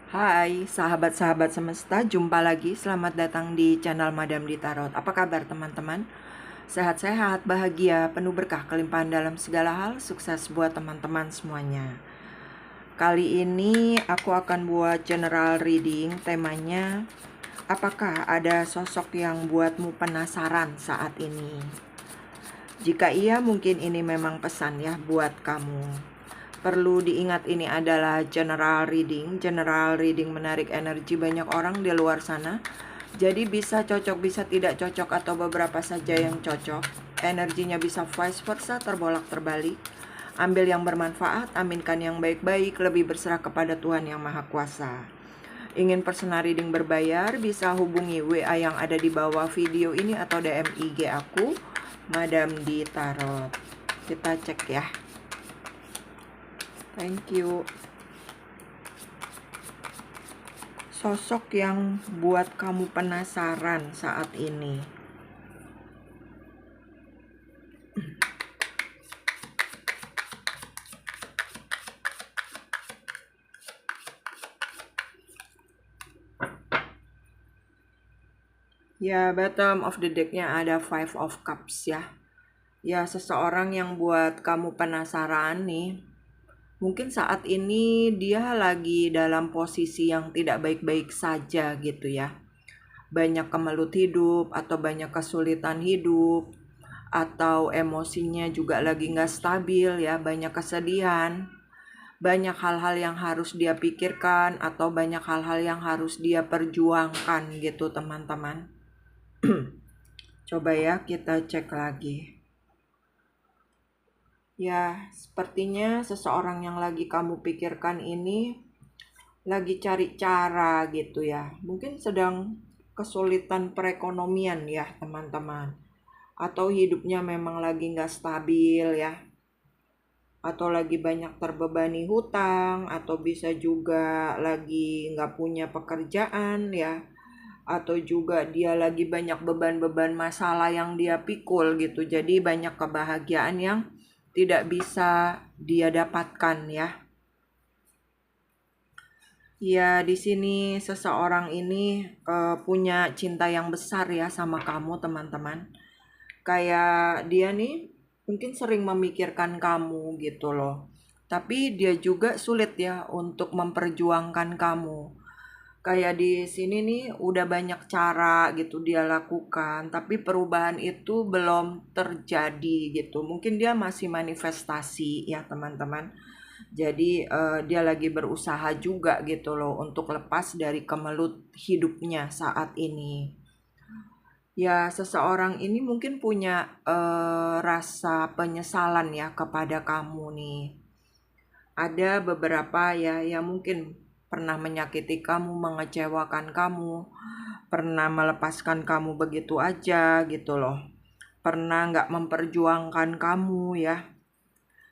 Hai sahabat-sahabat semesta, jumpa lagi. Selamat datang di channel Madam di Tarot. Apa kabar teman-teman? Sehat-sehat, bahagia, penuh berkah, kelimpahan dalam segala hal. Sukses buat teman-teman semuanya. Kali ini aku akan buat general reading. Temanya, apakah ada sosok yang buatmu penasaran saat ini? Jika iya, mungkin ini memang pesan ya buat kamu. Perlu diingat, ini adalah general reading. General reading menarik energi banyak orang di luar sana. Jadi bisa cocok, bisa tidak cocok, atau beberapa saja yang cocok. Energinya bisa vice versa, terbolak terbalik. Ambil yang bermanfaat, aminkan yang baik-baik, lebih berserah kepada Tuhan Yang Maha Kuasa. Ingin personal reading berbayar, bisa hubungi WA yang ada di bawah video ini atau DM IG aku, Madam di Tarot. Kita cek ya. Thank you. Sosok yang buat kamu penasaran saat ini. Ya, bottom of the deck-nya ada Five of Cups ya. Ya, seseorang yang buat kamu penasaran nih. Mungkin saat ini dia lagi dalam posisi yang tidak baik-baik saja gitu ya. Banyak kemelut hidup atau banyak kesulitan hidup. Atau emosinya juga lagi nggak stabil ya, banyak kesedihan. Banyak hal-hal yang harus dia pikirkan atau banyak hal-hal yang harus dia perjuangkan gitu teman-teman. Coba ya kita cek lagi. Ya, sepertinya seseorang yang lagi kamu pikirkan ini lagi cari cara gitu ya. Mungkin sedang kesulitan perekonomian ya teman-teman. Atau hidupnya memang lagi nggak stabil ya. Atau lagi banyak terbebani hutang. Atau bisa juga lagi nggak punya pekerjaan ya. Atau juga dia lagi banyak beban-beban masalah yang dia pikul gitu. Jadi banyak kebahagiaan yang tidak bisa dia dapatkan ya. Ya, di sini seseorang ini punya cinta yang besar ya sama kamu, teman-teman. Kayak dia nih mungkin sering memikirkan kamu gitu loh. Tapi dia juga sulit ya untuk memperjuangkan kamu. Kayak di sini nih udah banyak cara gitu dia lakukan, tapi perubahan itu belum terjadi gitu. Mungkin dia masih manifestasi ya teman-teman. Jadi dia lagi berusaha juga gitu loh untuk lepas dari kemelut hidupnya saat ini. Ya, seseorang ini mungkin punya rasa penyesalan ya kepada kamu nih. Ada beberapa ya yang mungkin pernah menyakiti kamu, mengecewakan kamu, pernah melepaskan kamu begitu aja gitu loh. Pernah nggak memperjuangkan kamu ya.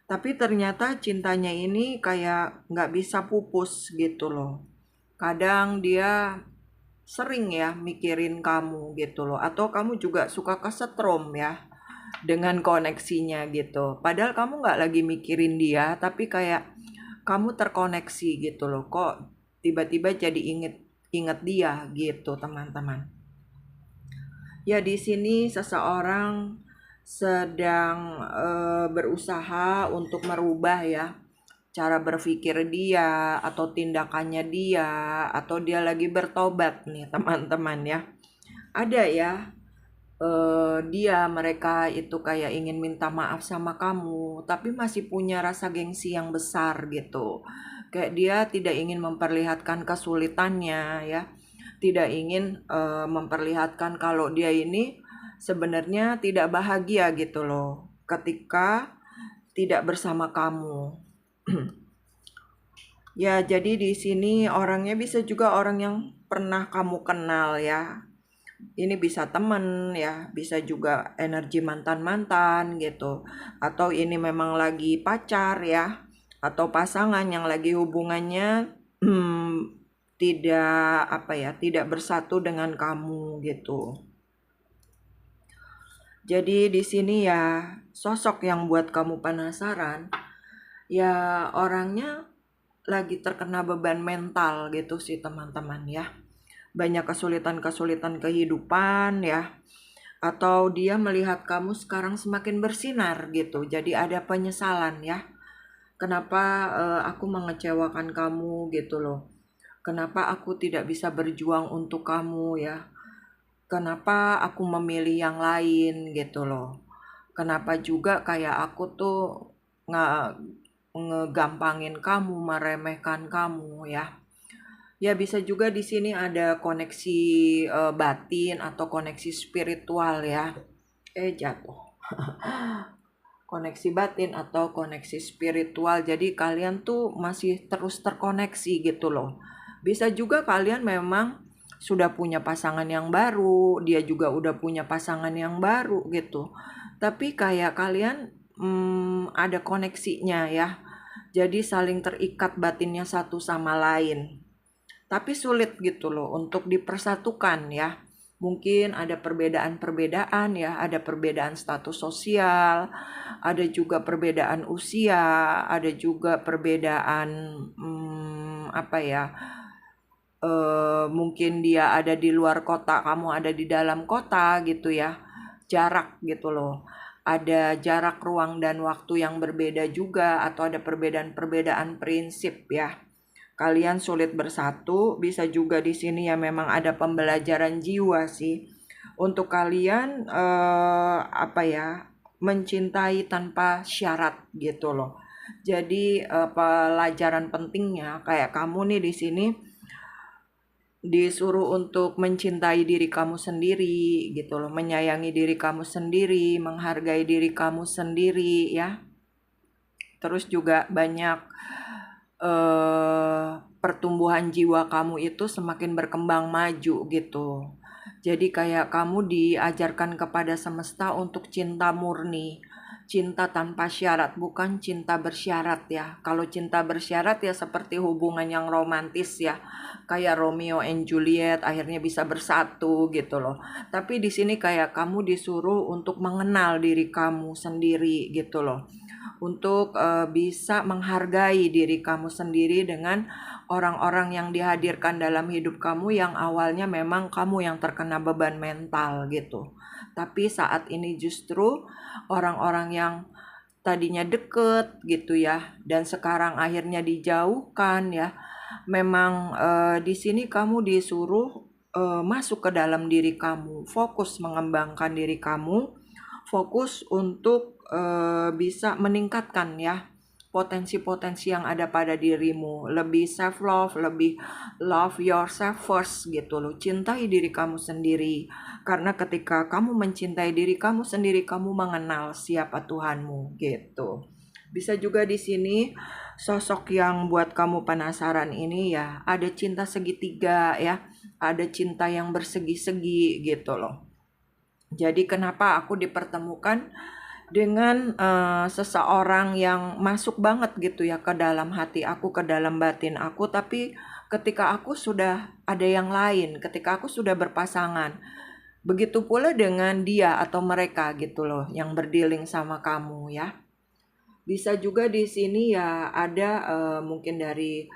Tapi ternyata cintanya ini kayak nggak bisa pupus gitu loh. Kadang dia sering ya mikirin kamu gitu loh. Atau kamu juga suka kesetrum ya dengan koneksinya gitu. Padahal kamu nggak lagi mikirin dia, tapi kayak kamu terkoneksi gitu loh. Kok tiba-tiba jadi inget dia gitu teman-teman. Ya, di sini seseorang sedang berusaha untuk merubah ya cara berpikir dia atau tindakannya dia, atau dia lagi bertobat nih teman-teman ya. Ada ya mereka itu kayak ingin minta maaf sama kamu, tapi masih punya rasa gengsi yang besar gitu. Kayak dia tidak ingin memperlihatkan kesulitannya ya, tidak ingin memperlihatkan kalau dia ini sebenarnya tidak bahagia gitu loh ketika tidak bersama kamu. Ya, jadi di sini orangnya bisa juga orang yang pernah kamu kenal ya. Ini bisa temen ya, bisa juga energi mantan-mantan gitu. Atau ini memang lagi pacar ya, atau pasangan yang lagi hubungannya tidak bersatu dengan kamu gitu. Jadi di sini ya sosok yang buat kamu penasaran, ya orangnya lagi terkena beban mental gitu sih teman-teman ya. Banyak kesulitan-kesulitan kehidupan ya. Atau dia melihat kamu sekarang semakin bersinar gitu. Jadi ada penyesalan ya. Kenapa aku mengecewakan kamu gitu loh. Kenapa aku tidak bisa berjuang untuk kamu ya. Kenapa aku memilih yang lain gitu loh. Kenapa juga kayak aku tuh nggak ngegampangin kamu, meremehkan kamu ya. Ya bisa juga di sini ada koneksi batin atau koneksi spiritual ya. Jatuh. Koneksi batin atau koneksi spiritual. Jadi kalian tuh masih terus terkoneksi gitu loh. Bisa juga kalian memang sudah punya pasangan yang baru, dia juga udah punya pasangan yang baru gitu. Tapi kayak kalian ada koneksinya ya. Jadi saling terikat batinnya satu sama lain. Tapi sulit gitu loh untuk dipersatukan ya. Mungkin ada perbedaan-perbedaan ya, ada perbedaan status sosial, ada juga perbedaan usia, ada juga perbedaan apa ya? Mungkin dia ada di luar kota, kamu ada di dalam kota gitu ya. Jarak gitu loh. Ada jarak ruang dan waktu yang berbeda juga atau ada perbedaan-perbedaan prinsip ya. Kalian sulit bersatu, bisa juga di sini ya memang ada pembelajaran jiwa sih. Untuk kalian apa ya? Mencintai tanpa syarat gitu loh. Jadi pelajaran pentingnya kayak kamu nih di sini disuruh untuk mencintai diri kamu sendiri gitu loh, menyayangi diri kamu sendiri, menghargai diri kamu sendiri ya. Terus juga banyak pertumbuhan jiwa kamu itu semakin berkembang maju gitu. Jadi kayak kamu diajarkan kepada semesta untuk cinta murni. Cinta tanpa syarat, bukan cinta bersyarat ya. Kalau cinta bersyarat ya seperti hubungan yang romantis ya. Kayak Romeo and Juliet akhirnya bisa bersatu gitu loh. Tapi di sini kayak kamu disuruh untuk mengenal diri kamu sendiri gitu loh. Untuk bisa menghargai diri kamu sendiri dengan orang-orang yang dihadirkan dalam hidup kamu yang awalnya memang kamu yang terkena beban mental gitu. Tapi saat ini justru orang-orang yang tadinya deket gitu ya dan sekarang akhirnya dijauhkan ya. Memang di sini kamu disuruh masuk ke dalam diri kamu, fokus mengembangkan diri kamu, fokus untuk bisa meningkatkan ya potensi-potensi yang ada pada dirimu, lebih self love, lebih love yourself first gitu loh. Cintai diri kamu sendiri. Karena ketika kamu mencintai diri kamu sendiri, kamu mengenal siapa Tuhanmu gitu. Bisa juga di sini sosok yang buat kamu penasaran ini ya, ada cinta segitiga ya, ada cinta yang bersegi-segi gitu loh. Jadi kenapa aku dipertemukan dengan seseorang yang masuk banget gitu ya ke dalam hati aku, ke dalam batin aku, tapi ketika aku sudah ada yang lain, ketika aku sudah berpasangan, begitu pula dengan dia atau mereka gitu loh yang berdealing sama kamu ya. Bisa juga di sini ya ada mungkin dari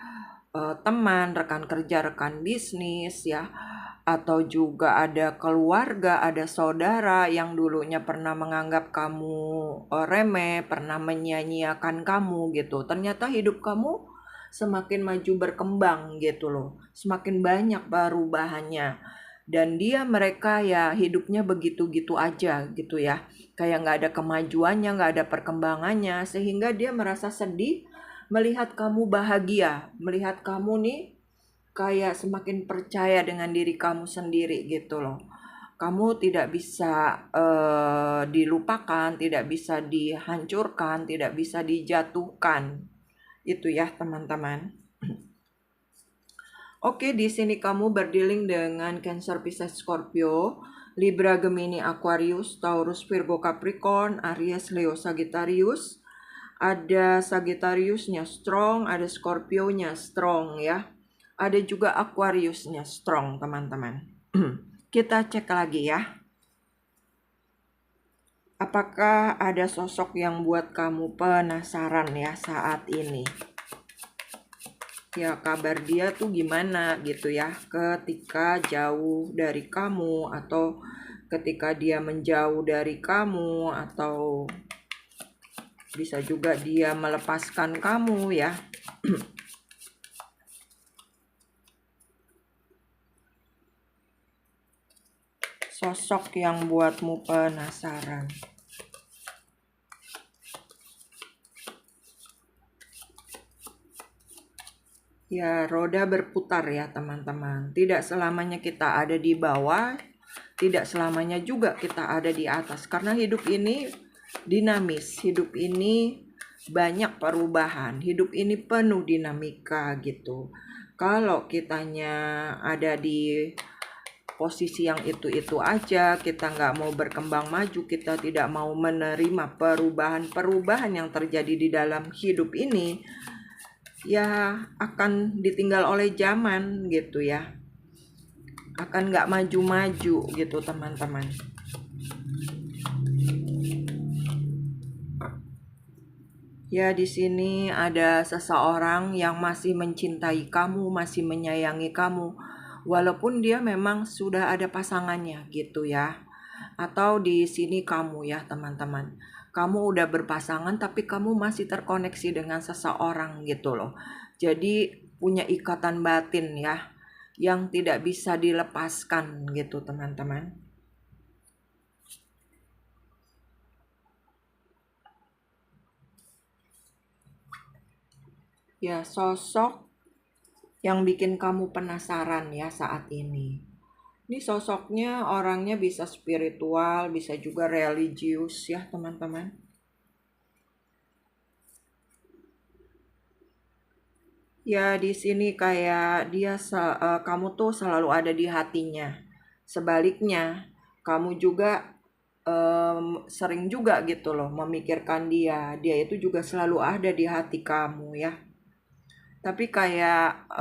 teman, rekan kerja, rekan bisnis ya, atau juga ada keluarga, ada saudara yang dulunya pernah menganggap kamu remeh, pernah menyia-nyiakan kamu gitu. Ternyata hidup kamu semakin maju berkembang gitu loh. Semakin banyak perubahannya. Dan mereka ya hidupnya begitu-gitu aja gitu ya. Kayak nggak ada kemajuannya, nggak ada perkembangannya. Sehingga dia merasa sedih melihat kamu bahagia. Melihat kamu nih kayak semakin percaya dengan diri kamu sendiri gitu loh. Kamu tidak bisa dilupakan, tidak bisa dihancurkan, tidak bisa dijatuhkan. Itu ya teman-teman. Oke, di sini kamu berdealing dengan Cancer, Pisces, Scorpio, Libra, Gemini, Aquarius, Taurus, Virgo, Capricorn, Aries, Leo, Sagittarius. Ada Sagittariusnya strong, ada Scorpio-nya strong ya. Ada juga Aquariusnya strong, teman-teman. Kita cek lagi ya. Apakah ada sosok yang buat kamu penasaran ya saat ini? Ya, kabar dia tuh gimana gitu ya ketika jauh dari kamu, atau ketika dia menjauh dari kamu, atau bisa juga dia melepaskan kamu ya. Sosok yang buatmu penasaran. Ya, roda berputar ya teman-teman. Tidak selamanya kita ada di bawah, tidak selamanya juga kita ada di atas. Karena hidup ini dinamis, hidup ini banyak perubahan, hidup ini penuh dinamika gitu. Kalau kitanya ada di posisi yang itu-itu aja, kita nggak mau berkembang maju, kita tidak mau menerima perubahan-perubahan yang terjadi di dalam hidup ini, ya akan ditinggal oleh zaman gitu ya, akan nggak maju-maju gitu teman-teman. Ya, di sini ada seseorang yang masih mencintai kamu, masih menyayangi kamu, walaupun dia memang sudah ada pasangannya gitu ya. Atau di sini kamu ya teman-teman, kamu udah berpasangan tapi kamu masih terkoneksi dengan seseorang gitu loh. Jadi punya ikatan batin ya, yang tidak bisa dilepaskan gitu teman-teman. Ya, sosok yang bikin kamu penasaran ya saat ini. Ini sosoknya orangnya bisa spiritual, bisa juga religius ya teman-teman. Ya, di sini kayak kamu tuh selalu ada di hatinya. Sebaliknya, kamu juga sering juga gitu loh memikirkan dia. Dia itu juga selalu ada di hati kamu ya. Tapi kayak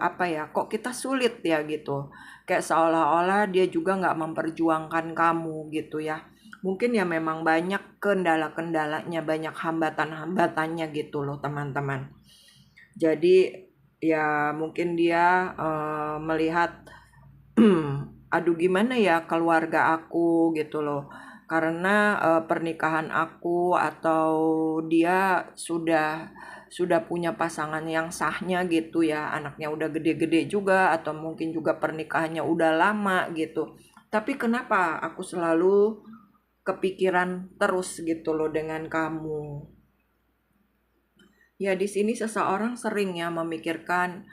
apa ya? Kok kita sulit ya gitu. Kayak seolah-olah dia juga nggak memperjuangkan kamu gitu ya. Mungkin ya memang banyak kendala-kendalanya, banyak hambatan-hambatannya gitu loh teman-teman. Jadi ya mungkin dia melihat, aduh gimana ya keluarga aku gitu loh. Karena pernikahan aku atau dia sudah punya pasangan yang sahnya gitu ya. Anaknya udah gede-gede juga atau mungkin juga pernikahannya udah lama gitu. Tapi kenapa aku selalu kepikiran terus gitu loh dengan kamu? Ya, di sini seseorang sering ya memikirkan,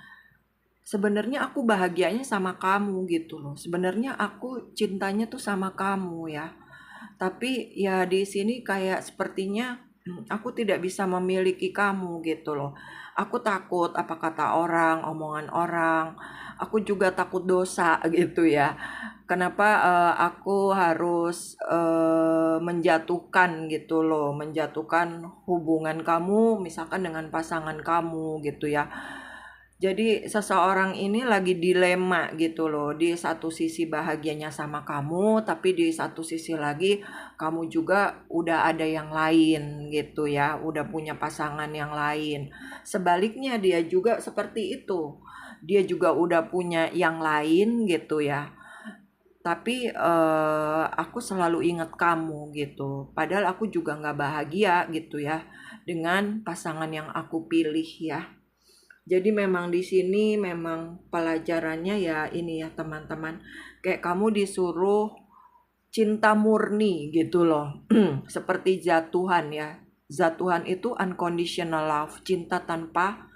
sebenarnya aku bahagianya sama kamu gitu loh. Sebenarnya aku cintanya tuh sama kamu ya. Tapi ya di sini kayak sepertinya aku tidak bisa memiliki kamu gitu loh. Aku takut apa kata orang, omongan orang. Aku juga takut dosa gitu ya. Kenapa aku harus menjatuhkan gitu loh, menjatuhkan hubungan kamu misalkan dengan pasangan kamu gitu ya. Jadi seseorang ini lagi dilema gitu loh. Di satu sisi bahagianya sama kamu, tapi di satu sisi lagi kamu juga udah ada yang lain gitu ya, udah punya pasangan yang lain. Sebaliknya dia juga seperti itu. Dia juga udah punya yang lain gitu ya. Tapi aku selalu ingat kamu gitu. Padahal aku juga nggak bahagia gitu ya dengan pasangan yang aku pilih ya. Jadi memang di sini memang pelajarannya ya ini ya teman-teman. Kayak kamu disuruh cinta murni gitu loh. Seperti zat Tuhan ya. Zat Tuhan itu unconditional love, cinta tanpa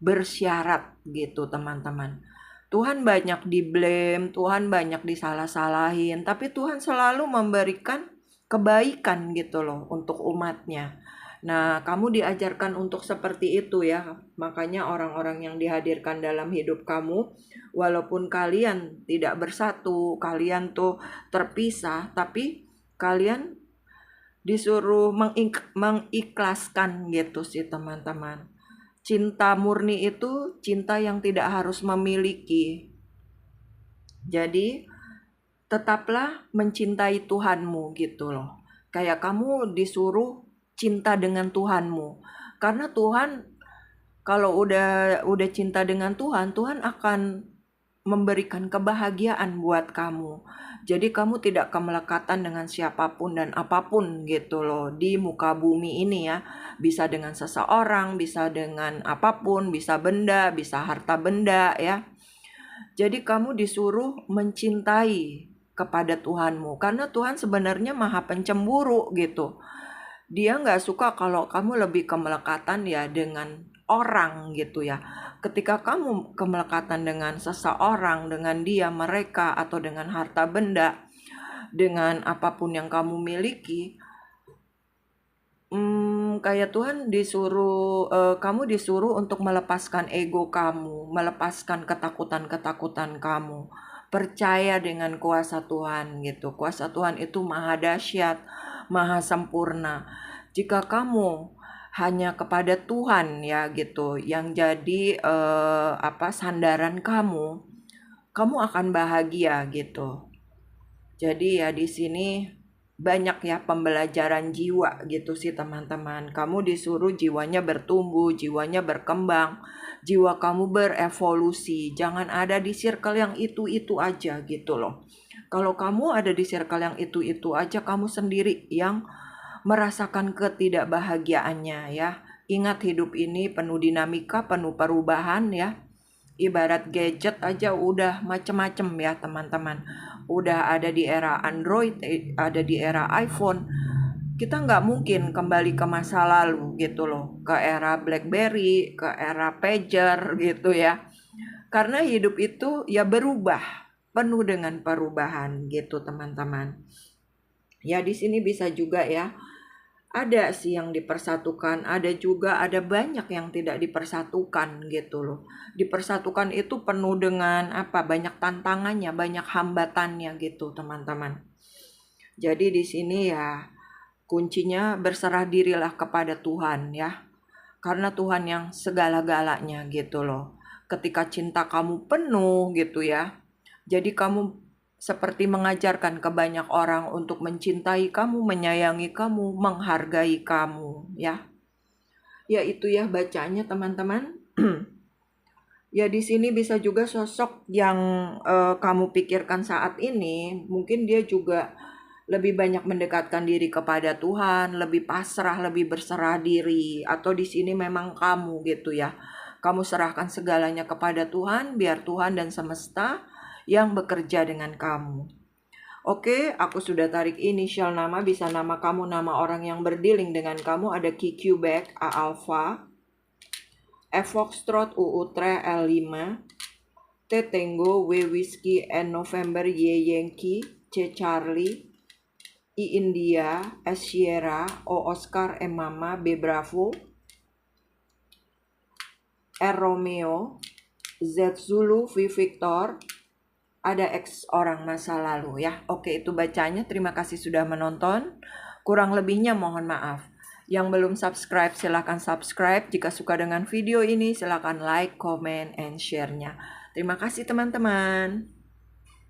bersyarat gitu teman-teman. Tuhan banyak di-blame, Tuhan banyak disalah-salahin, tapi Tuhan selalu memberikan kebaikan gitu loh untuk umatnya. Nah, kamu diajarkan untuk seperti itu ya. Makanya orang-orang yang dihadirkan dalam hidup kamu, walaupun kalian tidak bersatu, kalian tuh terpisah, tapi kalian disuruh mengikhlaskan gitu sih teman-teman. Cinta murni itu cinta yang tidak harus memiliki. Jadi tetaplah mencintai Tuhanmu gitu loh. Kayak kamu disuruh cinta dengan Tuhanmu. Karena Tuhan Kalau udah cinta dengan Tuhan, Tuhan akan memberikan kebahagiaan buat kamu. Jadi kamu tidak kemelekatan dengan siapapun dan apapun gitu loh di muka bumi ini ya. Bisa dengan seseorang, bisa dengan apapun, bisa benda, bisa harta benda ya. Jadi kamu disuruh mencintai kepada Tuhanmu karena Tuhan sebenarnya maha pencemburu gitu. Dia nggak suka kalau kamu lebih kemelekatan ya dengan orang gitu ya. Ketika kamu kemelekatan dengan seseorang, dengan dia, mereka, atau dengan harta benda, dengan apapun yang kamu miliki, kayak Tuhan kamu disuruh untuk melepaskan ego kamu, melepaskan ketakutan-ketakutan kamu. Percaya dengan kuasa Tuhan gitu. Kuasa Tuhan itu maha dahsyat, maha sempurna. Jika kamu hanya kepada Tuhan ya gitu, yang jadi sandaran kamu, kamu akan bahagia gitu. Jadi ya di sini banyak ya pembelajaran jiwa gitu sih teman-teman. Kamu disuruh jiwanya bertumbuh, jiwanya berkembang, jiwa kamu berevolusi. Jangan ada di circle yang itu-itu aja gitu loh. Kalau kamu ada di circle yang itu-itu aja, kamu sendiri yang merasakan ketidakbahagiaannya ya. Ingat hidup ini penuh dinamika, penuh perubahan ya. Ibarat gadget aja udah macem-macem ya teman-teman. Udah ada di era Android, ada di era iPhone. Kita nggak mungkin kembali ke masa lalu gitu loh. Ke era BlackBerry, ke era pager gitu ya. Karena hidup itu ya berubah, penuh dengan perubahan gitu teman-teman. Ya di sini bisa juga ya, ada sih yang dipersatukan, ada banyak yang tidak dipersatukan gitu loh. Dipersatukan itu penuh dengan banyak tantangannya, banyak hambatannya gitu teman-teman. Jadi di sini ya kuncinya berserah dirilah kepada Tuhan ya. Karena Tuhan yang segala-galanya gitu loh. Ketika cinta kamu penuh gitu ya, jadi kamu seperti mengajarkan ke banyak orang untuk mencintai kamu, menyayangi kamu, menghargai kamu ya. Ya itu ya bacanya teman-teman. Ya di sini bisa juga sosok yang kamu pikirkan saat ini, mungkin dia juga lebih banyak mendekatkan diri kepada Tuhan, lebih pasrah, lebih berserah diri, atau di sini memang kamu gitu ya. Kamu serahkan segalanya kepada Tuhan, biar Tuhan dan semesta yang bekerja dengan kamu. Oke, aku sudah tarik inisial nama, bisa nama kamu, nama orang yang berdealing dengan kamu, ada Q Quebec, A Alpha, F Foxtrot, U Utre, L5, T Tango, W Whiskey, N November, Y Yankee, C Charlie, I India, S Sierra, O Oscar, M Mama, B Bravo, R Romeo, Z Zulu, V Victor, ada X orang masa lalu ya. Oke, itu bacanya. Terima kasih sudah menonton. Kurang lebihnya mohon maaf. Yang belum subscribe silahkan subscribe. Jika suka dengan video ini silahkan like, comment, and share-nya. Terima kasih teman-teman.